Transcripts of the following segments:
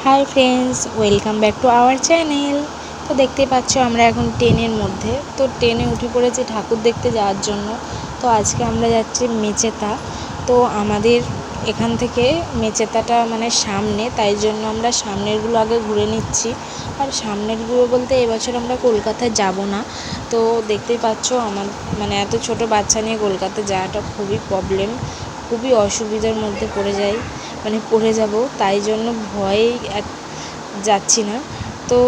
Hi friends, welcome back to our channel. তো দেখতেই পাচ্ছ আমরা এখন ট্রেনের মধ্যে। তো ট্রেনে উঠে পড়েছি ঠাকুর দেখতে যাওয়ার জন্য। তো আজকে আমরা যাচ্ছি মেচেদা। তো আমাদের এখান থেকে মেচেদাটা মানে সামনে, তাই জন্য আমরা সামনেরগুলো আগে ঘুরে নিচ্ছি। আর সামনেরগুলো বলতে এবছর আমরা কলকাতায় যাব না। তো দেখতেই পাচ্ছ আমার মানে এত ছোট বাচ্চা নিয়ে কলকাতা যাওয়াটা খুবই প্রবলেম, খুবই অসুবিধার মধ্যে পড়ে যাব, তাই জন্য ভয়েই যাচ্ছি না। তো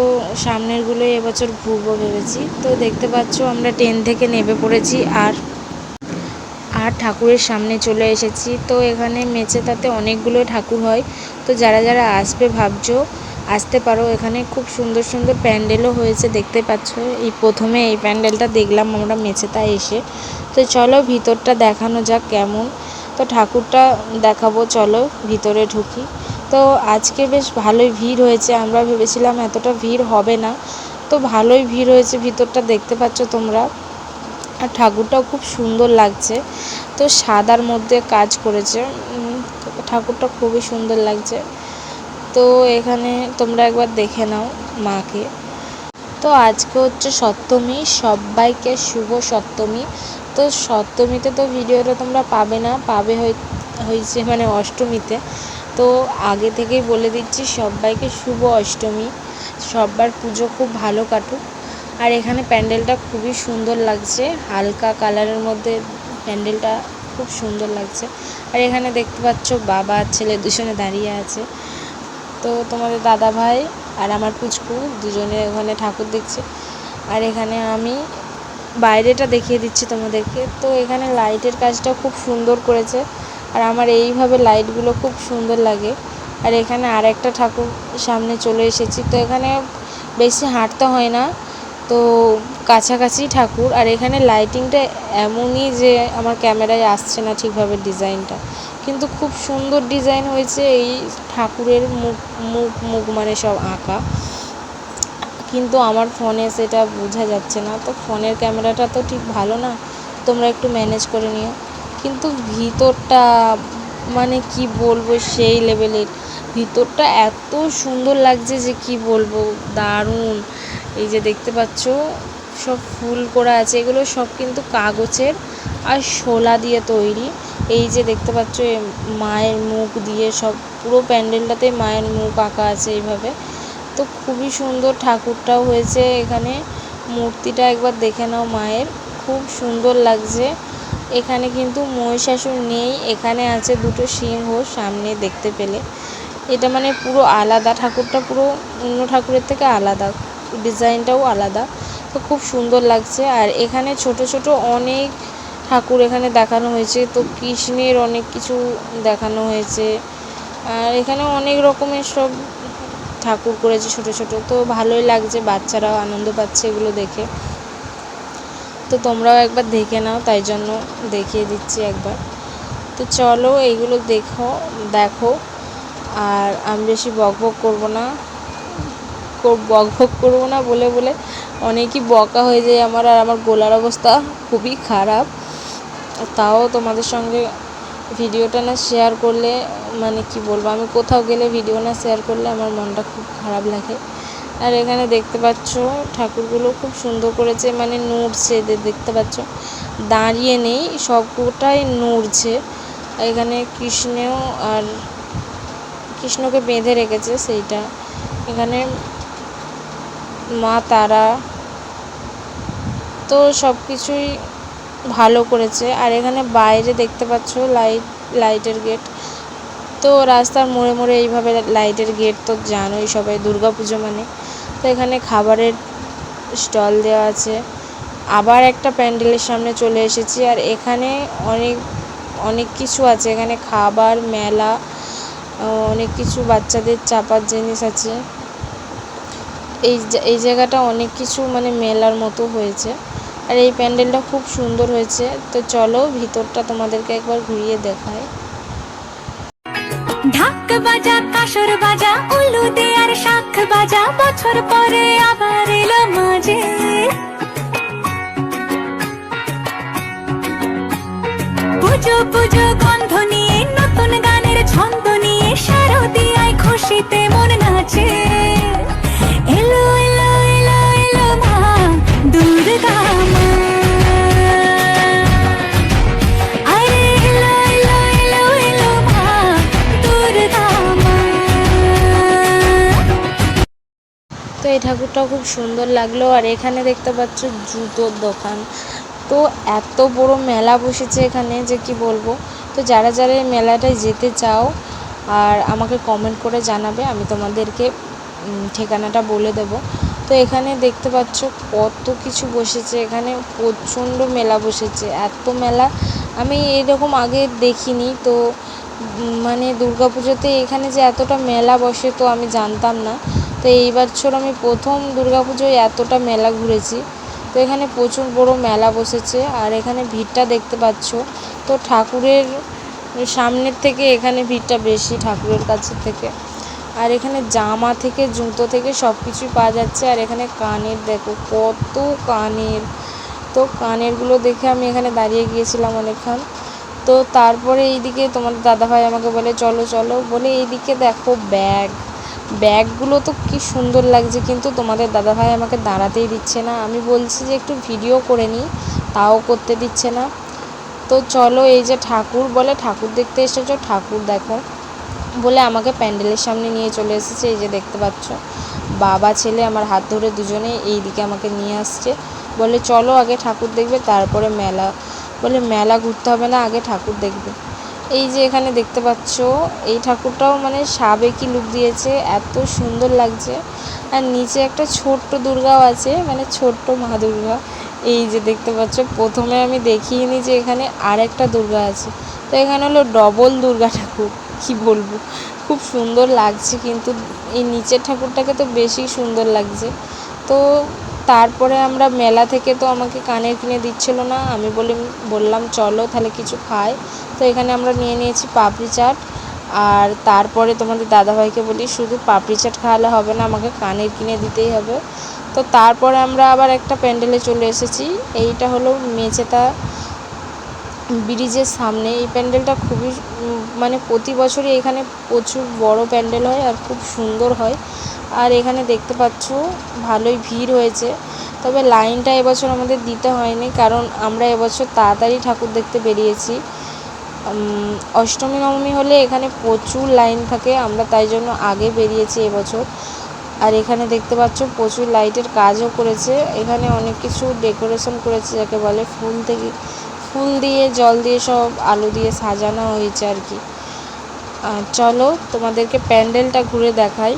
সামনেরগুলোই এবছর ঘুরবো ভেবেছি। তো দেখতে পাচ্ছ আমরা ট্রেন থেকে নেমে পড়েছি আর ঠাকুরের সামনে চলে এসেছি। তো এখানে মেচেদাতে অনেকগুলো ঠাকুর হয়। তো যারা যারা আসবে ভাবছো আসতে পারো। এখানে খুব সুন্দর সুন্দর প্যান্ডেলও হয়েছে, দেখতে পাচ্ছ। প্রথমে এই প্যান্ডেলটা দেখলাম আমরা মেচেদা এসে। তো চলো ভিতরটা দেখানো যাক কেমন। তো ঠাকুরটা দেখাবো, চলো ভিতরে ঢুকি। তো আজকে বেশ ভালোই ভিড় হয়েছে, আমরা ভেবেছিলাম এতটা ভিড় হবে না। তো ভালোই ভিড় হয়েছে, ভিতরটা দেখতে পাচ্ছ তোমরা। আর ঠাকুরটাও খুব সুন্দর লাগছে। তো সাদার মধ্যে কাজ করেছে, ঠাকুরটা খুবই সুন্দর লাগছে। তো এখানে তোমরা একবার দেখে নাও মাকে। তো আজকে হচ্ছে সপ্তমী, সবাইকে শুভ সপ্তমী। তো সপ্তমীতে তো ভিডিওটা তোমরা পাবে না, হয়েছে মানে অষ্টমীতে। তো আগে থেকেই বলে দিচ্ছি সবাইকে শুভ অষ্টমী, সবার পুজো খুব ভালো কাটুক। আর এখানে প্যান্ডেলটা খুবই সুন্দর লাগছে, হালকা কালারের মধ্যে প্যান্ডেলটা খুব সুন্দর লাগছে। আর এখানে দেখতে পাচ্ছ বাবা আর ছেলে দুজনে দাঁড়িয়ে আছে। তো তোমাদের দাদা ভাই আর আমার পুচকু দুজনে ওখানে ঠাকুর দেখছে। আর এখানে আমি বাইরেটা দেখিয়ে দিচ্ছি তোমাদেরকে। তো এখানে লাইটের কাজটা খুব সুন্দর করেছে, আর আমার এইভাবে লাইটগুলো খুব সুন্দর লাগে। আর এখানে আরেকটা ঠাকুর সামনে চলে এসেছি। তো এখানে বেশি হাঁটতে হয় না, তো কাছাকাছি ঠাকুর। আর এখানে লাইটিংটা এমনই যে আমার ক্যামেরায় আসছে না ঠিকভাবে ডিজাইনটা, কিন্তু খুব সুন্দর ডিজাইন হয়েছে। এই ঠাকুরের মুখ মানে সব আঁকা, কিন্তু আমার ফোনে সেটা বোঝা যাচ্ছে না। তো ফোনের ক্যামেরাটা তো ঠিক ভালো না, তোমরা একটু ম্যানেজ করে নিও। কিন্তু ভিতরটা মানে কি বলবো, সেই লেভেলের। ভিতরটা এত সুন্দর লাগছে যে কি বলবো, দারুণ। এই যে দেখতে পাচ্ছ সব ফুল করা আছে, এগুলো সব কিন্তু কাগজের আর শোলা দিয়ে তৈরি। এই যে দেখতে পাচ্ছ মায়ের মুখ দিয়ে সব পুরো প্যান্ডেলটাতে মায়ের মুখ আঁকা আছে এইভাবে। তো খুবই সুন্দর ঠাকুরটাও হয়েছে। এখানে মূর্তিটা একবার দেখে নাও মায়ের, খুব সুন্দর লাগছে। এখানে কিন্তু মহিষাসুর নেই, এখানে আছে দুটো সিংহ সামনে দেখতে পেলে। এটা মানে পুরো আলাদা, ঠাকুরটা পুরো অন্য ঠাকুরের থেকে আলাদা, ডিজাইনটাও আলাদা। তো খুব সুন্দর লাগছে। আর এখানে ছোট ছোট অনেক ঠাকুর এখানে দেখানো হয়েছে। তো কৃষ্ণের অনেক কিছু দেখানো হয়েছে। আর এখানে অনেক রকমের সব ঠাকুর করেছে ছোট ছোট। তো ভালোই লাগছে, বাচ্চারাও আনন্দ পাচ্ছে এগুলো দেখে। তো তোমরাও একবার দেখে নাও, তাই জন্য দেখিয়ে দিচ্ছি একবার। তো চলো এইগুলো দেখো। আর আমি বেশি বকবক করবো না বলে অনেকই বকা হয়ে যায় আমার। আর আমার গলার অবস্থা খুবই খারাপ, তাও তোমাদের সঙ্গে ভিডিওটা না শেয়ার করলে মানে কি বলবো, আমি কোথাও গেলে ভিডিও না শেয়ার করলে আমার মনটা খুব খারাপ লাগে। আর এখানে দেখতে পাচ্ছ ঠাকুরগুলো খুব সুন্দর করেছে, মানে নড়ছে, দেখতে পাচ্ছ দাঁড়িয়ে নেই, সবটাই নড়ছে। এখানে কৃষ্ণকে বেঁধে রেখেছে সেইটা। এখানে মা তারা, তো সব কিছুই ভালো করেছে। আর এখানে বাইরে দেখতে পাচ্ছ লাইটের গেট। তো রাস্তার মোড়ে মোড়ে এইভাবে লাইটের গেট, তো জানোই সবাই দুর্গা পুজো মানে। তো এখানে খাবারের স্টল দেওয়া আছে। আবার একটা প্যান্ডেলের সামনে চলে এসেছি। আর এখানে অনেক কিছু আছে, এখানে খাবার মেলা, অনেক কিছু বাচ্চাদের চাপার জিনিস আছে। এই জায়গাটা অনেক কিছু মানে মেলার মতো হয়েছে। আর এই প্যান্ডেলটা খুব সুন্দর হয়েছে। তো চলো ভিতরটা তোমাদেরকে একবার ঘুরিয়ে দেখাই। ঢাক বাজা, কাসর বাজা, উলু দে আর শাখ বাজা, বছর পরে আবার এলো মাঝে। পুজো পুজো গন্ধ নিয়ে, নতুন গানের ছন্দ নিয়ে, শারদিয়ায় খুশি ভক্তিতে মন নাচে। এলো এলো এলো এলো মা দুর্গা মা, আরে এলো এলো এলো এলো মা দুর্গা মা। তো এই ঠাকুরটাও খুব সুন্দর লাগলো। আর এখানে দেখতে পাচ্ছ জুতোর দোকান। তো এত বড় মেলা বসেছে এখানে যে কি বলবো। তো যারা যারা এই মেলাটায় যেতে চাও আর আমাকে কমেন্ট করে জানাবে, আমি তোমাদেরকে ঠিকানাটা বলে দেব। তো এখানে দেখতে পাচ্ছ কত কিছু বসেছে, এখানে প্রচণ্ড মেলা বসেছে। এত মেলা আমি এরকম আগে দেখিনি। তো মানে দুর্গাপুজোতে এখানে যে এতটা মেলা বসে তো আমি জানতাম না। তো এই বছর আমি প্রথম দুর্গাপুজোয় এতটা মেলা ঘুরেছি। তো এখানে প্রচুর বড় মেলা বসেছে। আর এখানে ভিড়টা দেখতে পাচ্ছ। তো ঠাকুরের সামনের থেকে এখানে ভিড়টা বেশি, ঠাকুরের কাছে থেকে। আর এখানে জামা থেকে জুতো থেকে সব কিছুই পাওয়া যাচ্ছে। আর এখানে কানের দেখো কত কানের। তো কানেরগুলো দেখে আমি এখানে দাঁড়িয়ে গিয়েছিলাম অনেকক্ষণ। তো তারপরে এইদিকে তোমার দাদাভাই আমাকে বলে চলো চলো, বলে এইদিকে দেখো ব্যাগগুলো তো কি সুন্দর লাগছে, কিন্তু তোমাদের দাদাভাই আমাকে দাঁড়াতেই দিচ্ছে না। আমি বলছি যে একটু ভিডিও করে নিই, তাও করতে দিচ্ছে না। তো চলো, এই যে ঠাকুর, বলে ঠাকুর দেখতে এসেছো, ঠাকুর দেখো বলে আমাকে প্যান্ডেলের সামনে নিয়ে চলে এসেছে। এই যে দেখতে পাচ্ছ বাবা ছেলে আমার হাত ধরে দুজনে এই দিকে আমাকে নিয়ে আসছে। বলে চলো আগে ঠাকুর দেখবে তারপরে মেলা। বলে মেলা ঘুরতে হবে না, আগে ঠাকুর দেখবে। এই যে এখানে দেখতে পাচ্ছ এই ঠাকুরটাও মানে সাবেকি লুক দিয়েছে, এত সুন্দর লাগছে। আর নিচে একটা ছোট্ট দুর্গাও আছে, মানে ছোট্ট মা দুর্গা। এই যে দেখতে পাচ্ছ, প্রথমে আমি দেখিনি যে এখানে আর একটা দুর্গা আছে। তো এখানে হলো ডবল দুর্গা ঠাকুর। কি বলবো, খুব সুন্দর লাগছে, কিন্তু এই নিচের ঠাকুরটাকে তো বেশি সুন্দর লাগছে। তো তারপরে আমরা মেলা থেকে তো আমাকে কানের কিনে দিচ্ছিল না, আমি বললাম চলো তাহলে কিছু খাই। তো এখানে আমরা নিয়ে নিয়েছি পাপড়ি চাট। আর তারপরে তোমাদের দাদাভাইকে বলি শুধু পাপড়ি চাট খাওয়ালে হবে না, আমাকে কানের কিনে দিতেই হবে। তো তারপরে আমরা আবার একটা প্যান্ডেলে চলে এসেছি। এইটা হলো মেচেদা ব্রিজের সামনে। এই প্যান্ডেলটা খুবই মানে প্রতি বছরই এখানে প্রচুর বড় প্যান্ডেল হয় আর খুব সুন্দর হয়। আর এখানে দেখতে পাচ্ছ ভালোই ভিড় হয়েছে। তবে লাইনটা এবছর আমাদের দিতে হয়নি, কারণ আমরা এবছর তাড়াতাড়ি ঠাকুর দেখতে বেরিয়েছি। অষ্টমী নবমী হলে এখানে প্রচুর লাইন থাকে, আমরা তাই জন্য আগে বেরিয়েছি এবছর। আর এখানে দেখতে পাচ্ছ প্রচুর লাইটের কাজও করেছে। এখানে অনেক কিছু ডেকোরেশন করেছে, যাকে বলে ফুল দিয়ে জল দিয়ে সব আলো দিয়ে সাজানো হয়েছে আর কি। চলো তোমাদেরকে প্যান্ডেলটা ঘুরে দেখাই।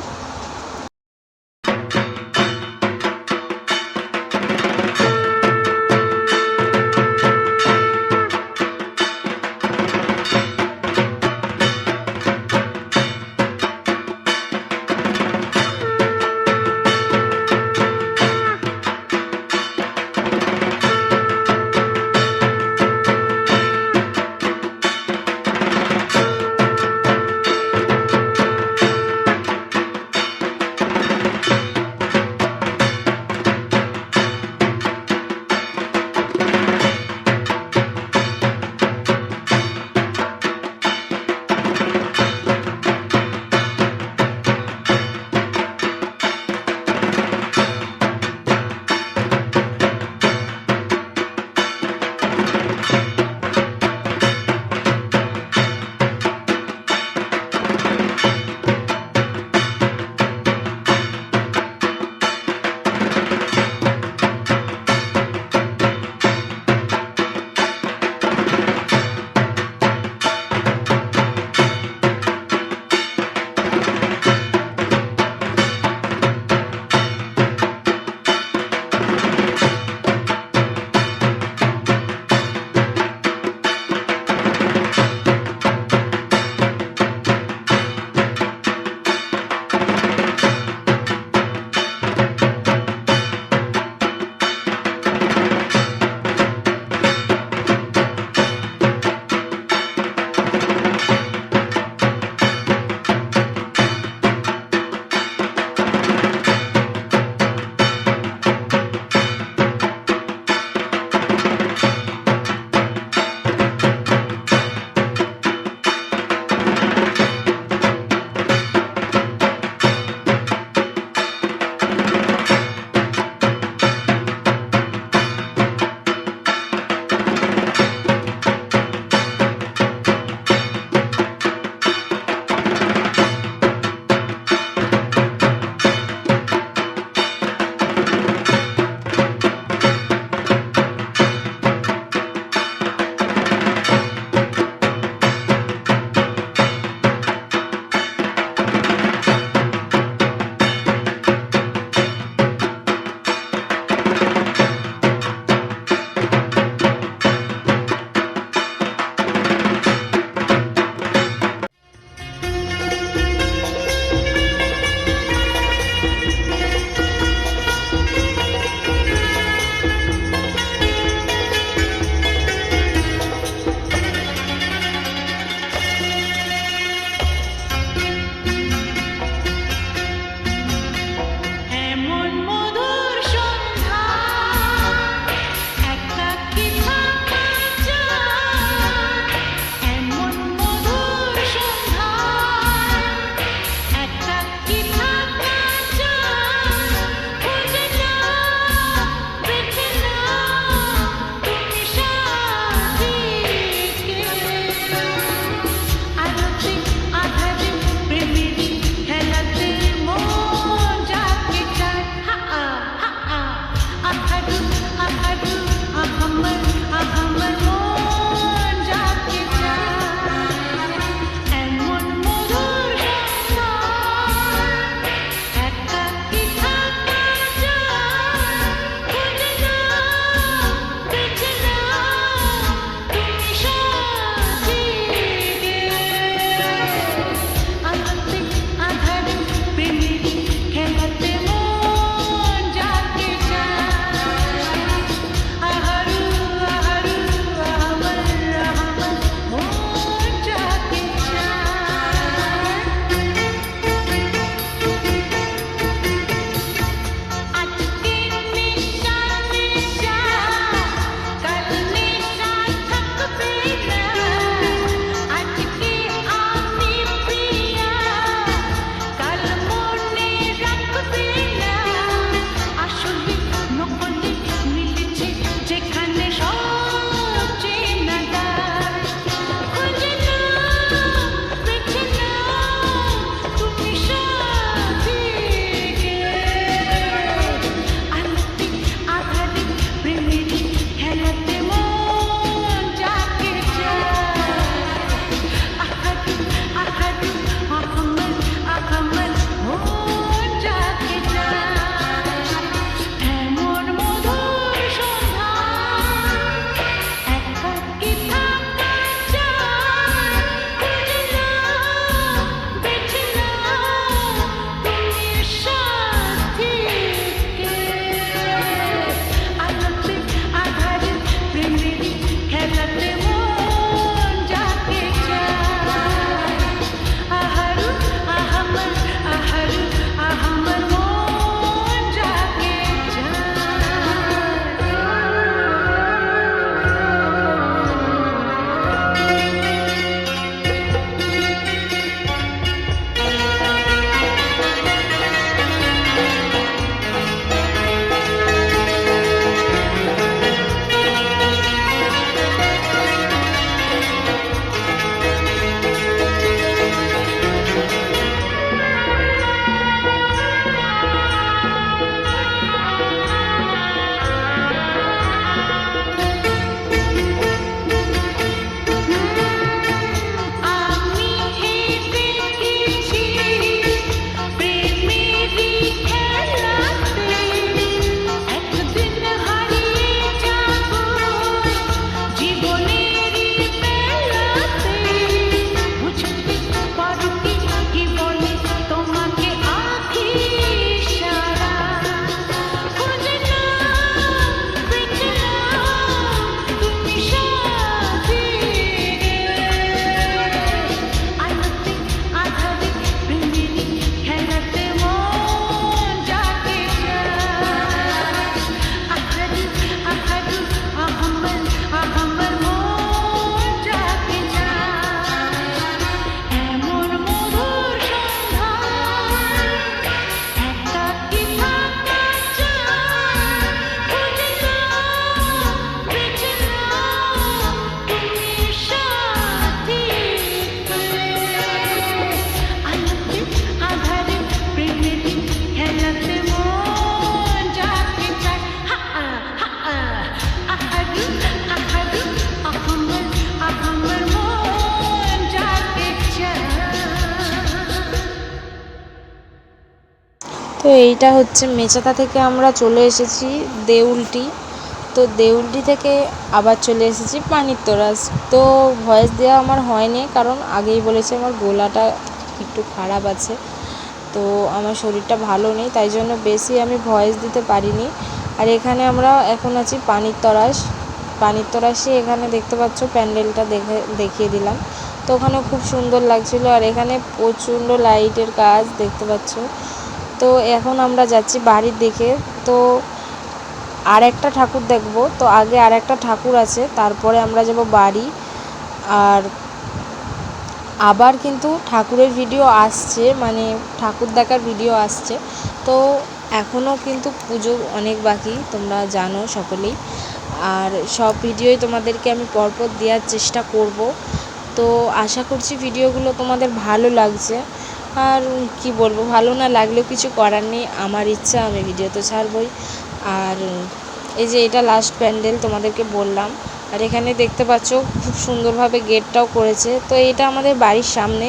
তো এইটা হচ্ছে মেচাতা থেকে আমরা চলে এসেছি দেউলটি। তো দেউলটি থেকে আবার চলে এসেছি পানিতরাস। তো ভয়েস দেওয়া আমার হয়নি, কারণ আগেই বলেছি আমার গলাটা একটু খারাপ আছে, তো আমার শরীরটা ভালো নেই, তাই জন্য বেশি আমি ভয়েস দিতে পারিনি। আর এখানে আমরা এখন আছি পানিতরাসে। এখানে দেখতে পাচ্ছ প্যান্ডেলটা দেখিয়ে দিলাম। তো ওখানে খুব সুন্দর লাগছিল, আর এখানে প্রচণ্ড লাইটের কাজ দেখতে পাচ্ছ। তো এখন আমরা যাচ্ছি বাড়ির দিকে। তো আর একটা ঠাকুর দেখব, তো আগে আর একটা ঠাকুর আছে, তারপরে আমরা যাব বাড়ি। আর আবার কিন্তু ঠাকুরের ভিডিও আসছে, মানে ঠাকুর দেখার ভিডিও আসছে। তো এখনও কিন্তু পুজো অনেক বাকি, তোমরা জানো সকলেই। আর সব ভিডিওই তোমাদেরকে আমি পরপর দেওয়ার চেষ্টা করব। তো আশা করছি ভিডিওগুলো তোমাদের ভালো লাগছে। আর কি বলবো, ভালো না লাগলেও কিছু করার নেই, আমার ইচ্ছা আমি ভিডিও তো ছাড়বই। আর এই যে এটা লাস্ট প্যান্ডেল তোমাদেরকে বললাম। আর এখানে দেখতে পাচ্ছ খুব সুন্দরভাবে গেটটাও করেছে। তো এটা আমাদের বাড়ির সামনে,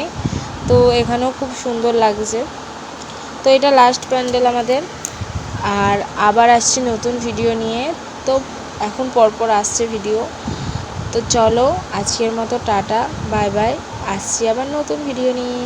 তো এখানেও খুব সুন্দর লাগছে। তো এটা লাস্ট প্যান্ডেল আমাদের। আর আবার আসছি নতুন ভিডিও নিয়ে। তো এখন পরপর আসছে ভিডিও। তো চলো আজকের মতো টাটা, বাই বাই, আসছি আবার নতুন ভিডিও নিয়ে।